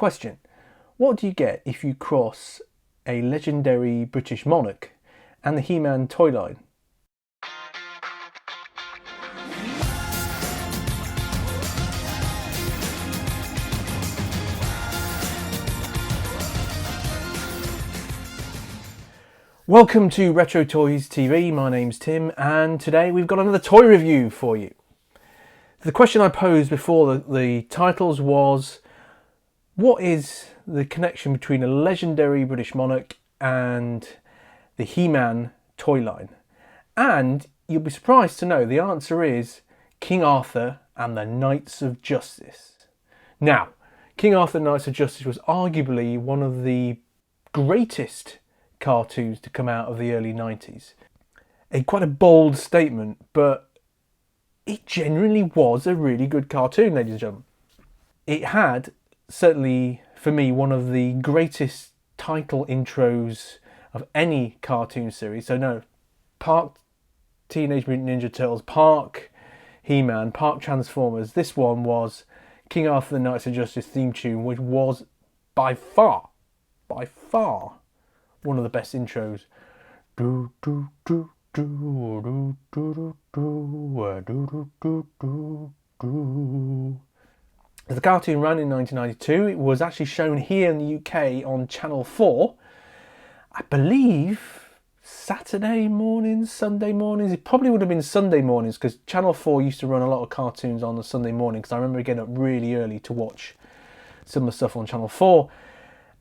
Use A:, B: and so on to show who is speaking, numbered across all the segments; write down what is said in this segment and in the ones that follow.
A: Question: what do you get if you cross a legendary British monarch and the He-Man toy line? Welcome to Retro Toys TV, my name's Tim, and today we've got another toy review for you. The question I posed before the titles was, what is the connection between a legendary British monarch and the He-Man toy line? And you'll be surprised to know the answer is King Arthur and the Knights of Justice. Now, King Arthur and the Knights of Justice was arguably one of the greatest cartoons to come out of the early 90s. Quite a bold statement, but it genuinely was a really good cartoon, ladies and gentlemen. It had, certainly for me, one of the greatest title intros of any cartoon series. So no, Park Teenage Mutant Ninja Turtles, Park He-Man, Park Transformers. This one was King Arthur and the Knights of Justice theme tune, which was by far one of the best intros. The cartoon ran in 1992. It was actually shown here in the UK on Channel 4. I believe Saturday mornings, Sunday mornings. It probably would have been Sunday mornings because Channel 4 used to run a lot of cartoons on the Sunday morning, because I remember getting up really early to watch some of the stuff on Channel 4.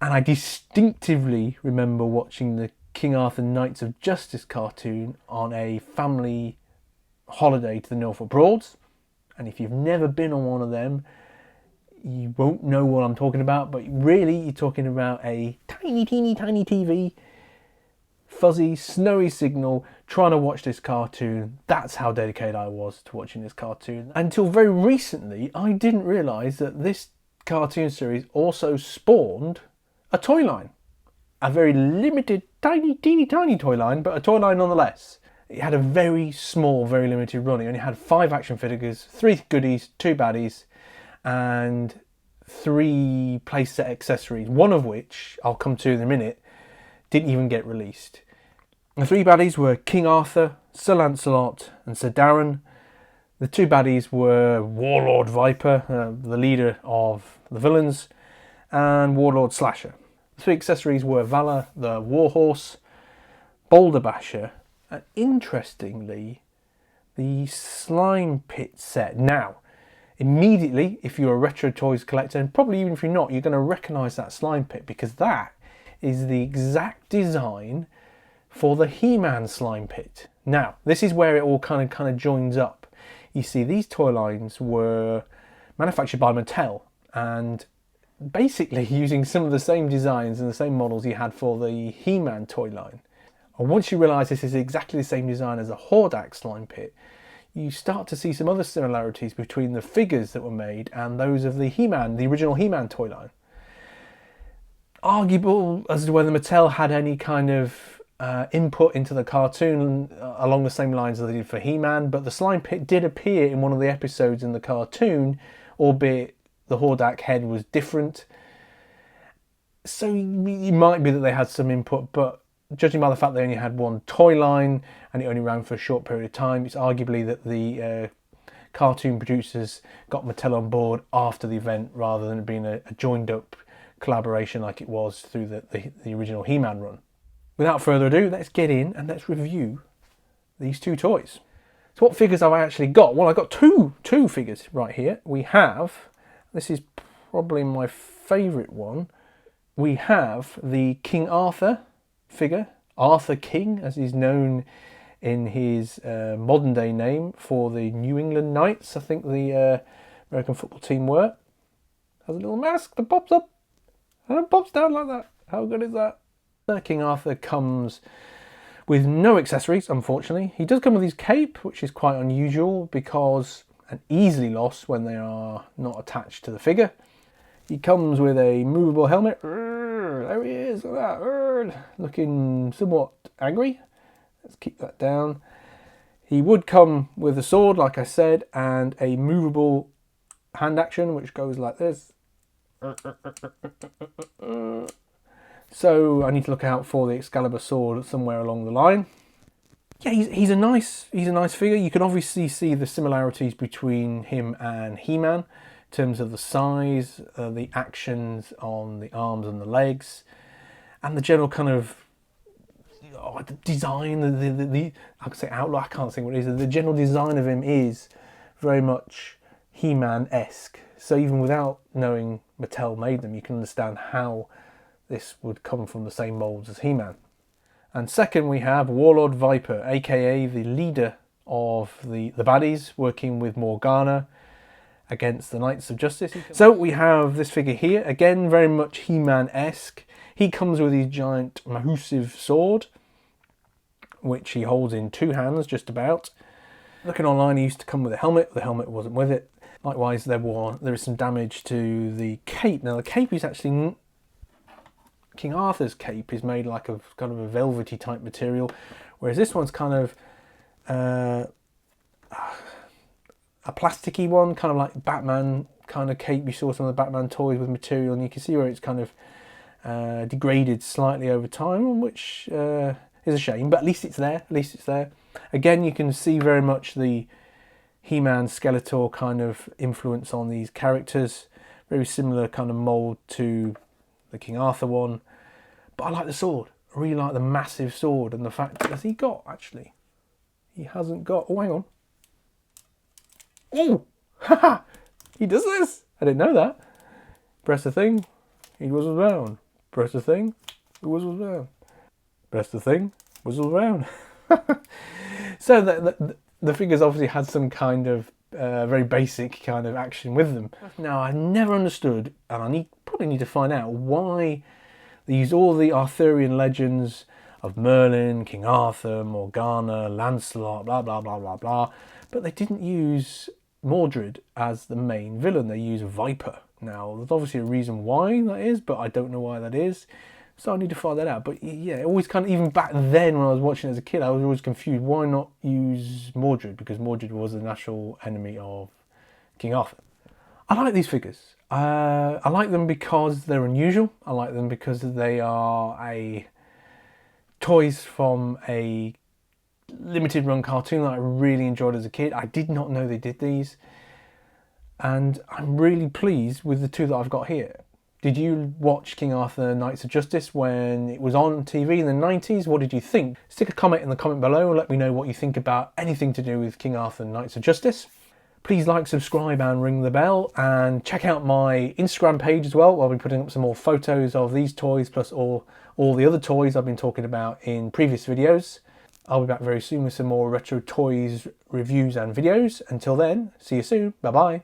A: And I distinctively remember watching the King Arthur Knights of Justice cartoon on a family holiday to the Norfolk Broads. And if you've never been on one of them, you won't know what I'm talking about. But really, you're talking about a tiny TV, fuzzy, snowy signal, trying to watch this cartoon. That's how dedicated I was to watching this cartoon. Until very recently, I didn't realise that this cartoon series also spawned a toy line. A very limited, teeny tiny toy line, but a toy line nonetheless. It had a very small, very limited run. It only had 5 action figures, 3 goodies, 2 baddies, and 3 playset accessories, one of which, I'll come to in a minute, didn't even get released. The 3 baddies were King Arthur, Sir Lancelot, and Sir Darren. The 2 baddies were Warlord Viper, the leader of the villains, and Warlord Slasher. The 3 accessories were Valor, the Warhorse, Boulder Basher, and interestingly, the Slime Pit set. Now, immediately, if you're a retro toys collector, and probably even if you're not, you're going to recognise that Slime Pit, because that is the exact design for the He-Man Slime Pit. Now, this is where it all kind of joins up. You see, these toy lines were manufactured by Mattel, and basically using some of the same designs and the same models you had for the He-Man toy line. And once you realise this is exactly the same design as a Hordak Slime Pit, you start to see some other similarities between the figures that were made and those of the He-Man, the original He-Man toy line. Arguable as to whether Mattel had any kind of input into the cartoon along the same lines as they did for He-Man, but the Slime Pit did appear in one of the episodes in the cartoon, albeit the Hordak head was different. So it might be that they had some input, but judging by the fact they only had one toy line and it only ran for a short period of time, it's arguably that the cartoon producers got Mattel on board after the event rather than it being a joined up collaboration like it was through the original He-Man run. Without further ado, let's get in and let's review these 2 toys. So what figures have I actually got? Well, I've got two figures right here. We have, this is probably my favourite one, we have the King Arthur figure, Arthur King as he's known in his modern day name for the New England Knights, I think the American football team were. Has a little mask that pops up and it pops down like that. How good is that? King Arthur comes with no accessories, unfortunately. He does come with his cape, which is quite unusual because and easily lost when they are not attached to the figure. He comes with a movable helmet. There he is, look at that. Looking somewhat angry. Let's keep that down. He would come with a sword, like I said, and a movable hand action, which goes like this. So I need to look out for the Excalibur sword somewhere along the line. Yeah, he's a nice figure. You can obviously see the similarities between him and He-Man in terms of the size, the actions on the arms and the legs, and the general kind of the design. The I can say outlook. I can't think what it is. The general design of him is very much He-Man-esque. So even without knowing Mattel made them, you can understand how this would come from the same molds as He-Man. And second, we have Warlord Viper, aka the leader of the baddies, working with Morgana against the Knights of Justice. So we have this figure here, again very much He-Man-esque. He comes with his giant massive sword, which he holds in two hands just about. Looking online, he used to come with a helmet. The helmet wasn't with it. Likewise, there is some damage to the cape. Now the cape is actually... King Arthur's cape is made like a kind of a velvety type material, whereas this one's kind of a plasticky one, kind of like Batman kind of cape. You saw some of the Batman toys with material, and you can see where it's kind of degraded slightly over time, which is a shame, but at least it's there. At least it's there. Again, you can see very much the He-Man Skeletor kind of influence on these characters. Very similar kind of mold to the King Arthur one, but I like the sword. I really like the massive sword, and the fact, has he got, actually? He hasn't got, oh, hang on. Oh, haha, he does this. I didn't know that. Press the thing, he whistles around. Press the thing, he whistles around. Press the thing, whistles around. So the figures obviously had some kind of very basic kind of action with them. Now, I never understood, and I probably need to find out why they use all the Arthurian legends of Merlin, King Arthur, Morgana, Lancelot, blah, blah, blah, blah, blah, but they didn't use Mordred as the main villain. They use Viper. Now, there's obviously a reason why that is, but I don't know why that is. So I need to find that out. But yeah, always kind of, even back then when I was watching as a kid, I was always confused. Why not use Mordred? Because Mordred was the natural enemy of King Arthur. I like these figures. I like them because they're unusual. I like them because they are toys from a limited run cartoon that I really enjoyed as a kid. I did not know they did these. And I'm really pleased with the two that I've got here. Did you watch King Arthur Knights of Justice when it was on TV in the 90s? What did you think? Stick a comment in the comment below and let me know what you think about anything to do with King Arthur Knights of Justice. Please like, subscribe and ring the bell, and check out my Instagram page as well. I'll be putting up some more photos of these toys plus all the other toys I've been talking about in previous videos. I'll be back very soon with some more retro toys reviews and videos. Until then, see you soon. Bye bye.